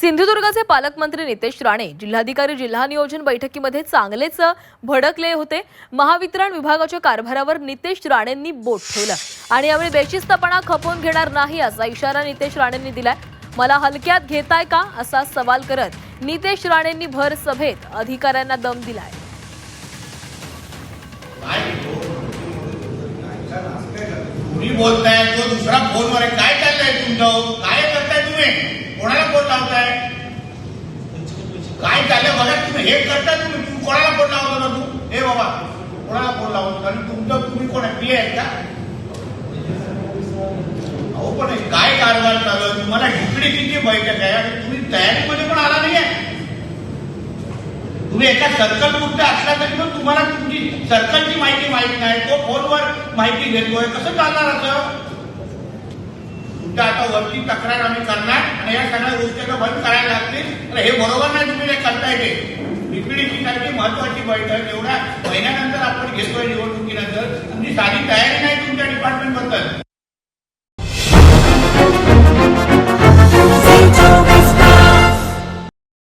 सिंधुदुर्गचे पालकमंत्री नितेश राणे जिल्हाधिकारी जिल्हा नियोजन बैठकीमध्ये चांगलेच भडकले होते। महावितरण विभागाच्या कारभारावर नितेश राणेंनी बोट ठेवलं आणि यावेळी बेशिस्तपणा खपवून घेणार नाही असा इशारा नितेश राणेंनी दिलाय। मला हलक्यात घेताय का असा सवाल करत नितेश राणेंनी भर सभेत अधिकाऱ्यांना दम दिलाय। तुम्ही बोलताय तो दुसरा फोनवर आहे, काय चाललंय तुमचं? काय करताय तुम्ही? कोणाला फोन लावताय? काय चाललंय बघा तुम्ही, हे करताय तुम्ही कोणाला फोन लावतो ना तू? हे बाबा कोणाला फोन लावतो? आणि तुमचं तुम्ही कोण आहे? पी आहेत का? अहो पण काय कारभार चालू आहे? तुम्हाला हिकडीची बैठक आहे आणि तुम्ही तयारीमध्ये पण आला नाहीये। तुम्ही एका सर्कल पुरते असला तरी पण तुम्हाला तुमची सर्कलची माहिती माहित नाही, तो फोनवर माहिती घेतोय, कसं चालणार असं? तुमच्या आता वरती तक्रार आम्ही करणार आणि या सगळ्या गोष्टी बंद करायला लागतील। हे बरोबर नाही तुम्ही जे करताय ते। पीपीडीसी सारखी महत्वाची बैठक एवढ्या महिन्यानंतर आपण घेतोय निवडणुकीनंतर,